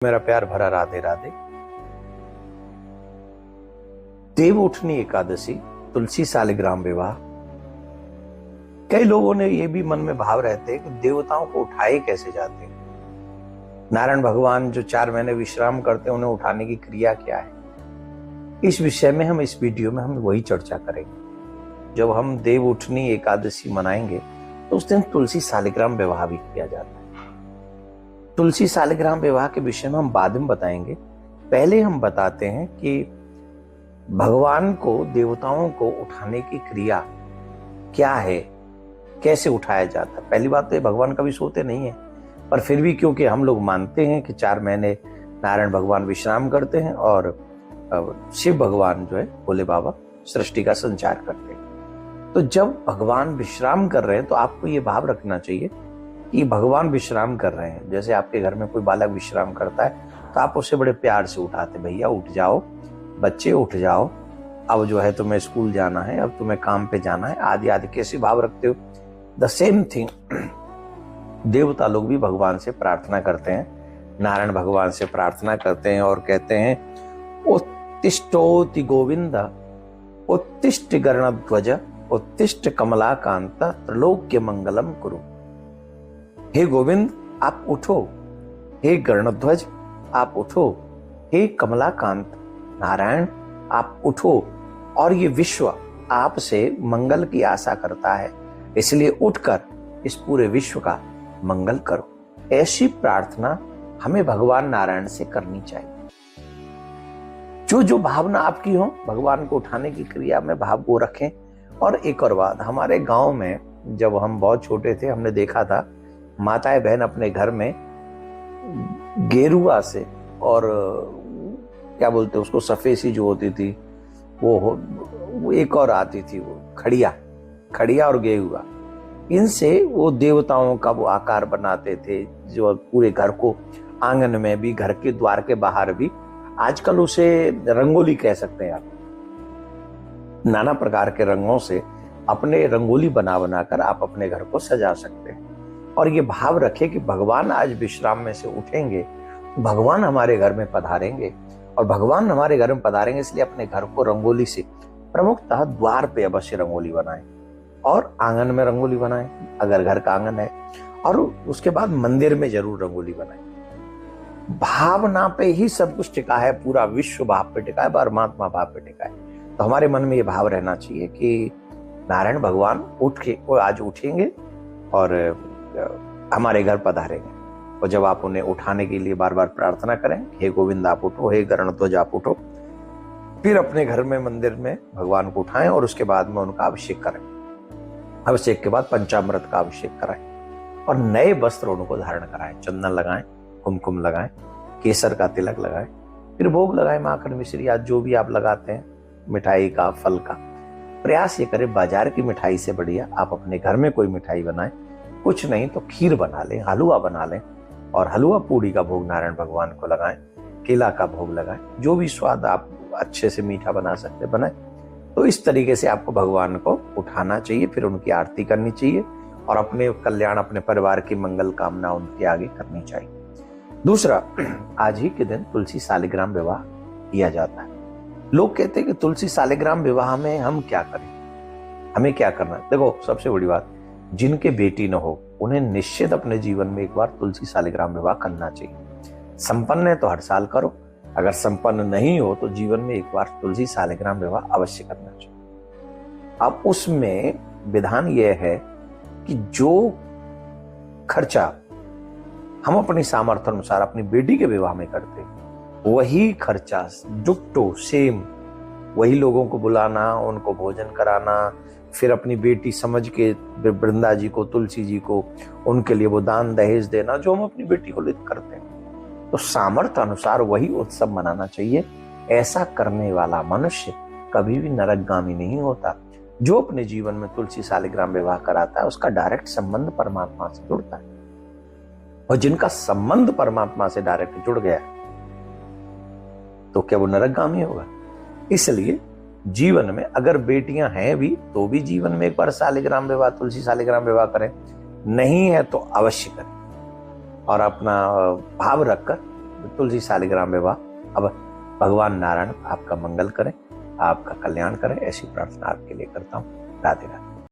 मेरा प्यार भरा राधे राधे। देव उठनी एकादशी, तुलसी सालिग्राम विवाह। कई लोगों ने ये भी मन में भाव रहते हैं कि देवताओं को उठाए कैसे जाते हैं। नारायण भगवान जो 4 महीने विश्राम करते हैं, उन्हें उठाने की क्रिया क्या है। इस विषय में हम इस वीडियो में हम वही चर्चा करेंगे। जब हम देव उठनी एकादशी मनाएंगे तो उस दिन तुलसी सालिग्राम विवाह भी किया जाता है। तुलसी सालिग्राम विवाह के विषय में हम बाद में बताएंगे। पहले हम बताते हैं कि भगवान को, देवताओं को उठाने की क्रिया क्या है, कैसे उठाया जाता है। पहली बात तो भगवान कभी सोते नहीं है, पर फिर भी क्योंकि हम लोग मानते हैं कि 4 महीने नारायण भगवान विश्राम करते हैं और शिव भगवान जो है भोले बाबा सृष्टि का संचार करते हैं। तो जब भगवान विश्राम कर रहे हैं तो आपको ये भाव रखना चाहिए कि भगवान विश्राम कर रहे हैं। जैसे आपके घर में कोई बालक विश्राम करता है तो आप उसे बड़े प्यार से उठाते, भैया उठ जाओ, बच्चे उठ जाओ, अब जो है तुम्हें स्कूल जाना है, अब तुम्हें काम पे जाना है, आदि आदि कैसे भाव रखते हो। द सेम थिंग देवता लोग भी भगवान से प्रार्थना करते हैं, नारायण भगवान से प्रार्थना करते हैं और कहते हैं उत्तिष्ठोति गोविंद, उत्तिष्ठ गरुड़ध्वज, उत्तिष्ठ कमलाकांत, त्रिलोक्य मंगलम कुरु। हे गोविंद आप उठो, हे गरुड़ध्वज आप उठो, हे कमलाकांत नारायण आप उठो, और ये विश्व आपसे मंगल की आशा करता है, इसलिए उठकर इस पूरे विश्व का मंगल करो। ऐसी प्रार्थना हमें भगवान नारायण से करनी चाहिए। जो भावना आपकी हो, भगवान को उठाने की क्रिया में भाव को रखें। और एक और बात, हमारे गांव में जब हम बहुत छोटे थे, हमने देखा था माताएं बहन अपने घर में गेरुआ से, और क्या बोलते उसको, सफेसी जो होती थी वो एक और आती थी, वो खड़िया और गेरुआ, इनसे वो देवताओं का वो आकार बनाते थे, जो पूरे घर को, आंगन में भी, घर के द्वार के बाहर भी। आजकल उसे रंगोली कह सकते हैं आप। नाना प्रकार के रंगों से अपने रंगोली बना बनाकर आप अपने घर को सजा सकते हैं। और ये भाव रखे कि भगवान आज विश्राम में से उठेंगे, भगवान हमारे घर में पधारेंगे, और भगवान हमारे घर में पधारेंगे इसलिए अपने घर को रंगोली से, प्रमुखतः द्वार पे अवश्य रंगोली बनाएं, और आंगन में रंगोली बनाएं अगर घर का आंगन है, और उसके बाद मंदिर में जरूर रंगोली बनाएं। भावना पे ही सब कुछ टिका है, पूरा विश्व भाव पे टिका है, परमात्मा भाव पे टिका है। तो हमारे मन में ये भाव रहना चाहिए कि नारायण भगवान आज उठेंगे और हमारे घर पधारेंगे। और जब आप उन्हें उठाने के लिए बार बार प्रार्थना करें, हे गोविंद आप उठो, हे गरुड़ध्वज आप उठो, फिर अपने घर में, मंदिर में भगवान को उठाएं और उसके बाद में उनका अभिषेक करें। अभिषेक के बाद पंचामृत का अभिषेक कराएं और नए वस्त्र उनको धारण कराएं, चंदन लगाएं, कुमकुम लगाएं, केसर का तिलक लगाएं, फिर भोग लगाएं, माखन मिश्री आज जो भी आप लगाते हैं, मिठाई का, फल का। प्रयास ये करें बाजार की मिठाई से बढ़िया आप अपने घर में कोई मिठाई बनाएं, कुछ नहीं तो खीर बना लें, हलवा बना लें, और हलवा पूड़ी का भोग नारायण भगवान को लगाएं, केला का भोग लगाएं, जो भी स्वाद आप अच्छे से मीठा बना सकते बनाएं। तो इस तरीके से आपको भगवान को उठाना चाहिए, फिर उनकी आरती करनी चाहिए और अपने कल्याण, अपने परिवार की मंगल कामना उनके आगे करनी चाहिए। दूसरा, आज ही के दिन तुलसी सालिग्राम विवाह किया जाता है। लोग कहते हैं कि तुलसी सालिग्राम विवाह में हम क्या करें, हमें क्या करना है। देखो, सबसे बड़ी बात, जिनके बेटी न हो उन्हें निश्चित अपने जीवन में एक बार तुलसी सालिग्राम विवाह करना चाहिए। संपन्न है तो हर साल करो, अगर संपन्न नहीं हो तो जीवन में एक बार तुलसी सालिग्राम विवाह अवश्य करना चाहिए। अब उसमें विधान यह है कि जो खर्चा हम अपनी सामर्थ्य अनुसार अपनी बेटी के विवाह में करते, वही खर्चा डुप्टो सेम, वही लोगों को बुलाना, उनको भोजन कराना, फिर अपनी बेटी समझ के वृंदा जी को, तुलसी जी को, उनके लिए वो दान दहेज देना जो हम अपनी बेटी को लेकर करते हैं। तो सामर्थ्य अनुसार वही उत्सव मनाना चाहिए। ऐसा करने वाला मनुष्य कभी भी नरकगामी नहीं होता। जो अपने जीवन में तुलसी सालिग्राम विवाह कराता है उसका डायरेक्ट संबंध परमात्मा से जुड़ता है, और जिनका संबंध परमात्मा से डायरेक्ट जुड़ गया तो क्या वो नरकगामी होगा। इसलिए जीवन में अगर बेटियां हैं भी तो भी जीवन में एक बार सालिग्राम विवाह, तुलसी सालिग्राम विवाह करें, नहीं है तो अवश्य करें, और अपना भाव रखकर तुलसी शालिग्राम विवाह। अब भगवान नारायण आपका मंगल करें, आपका कल्याण करें, ऐसी प्रार्थना आपके लिए करता हूँ। राधे राधे।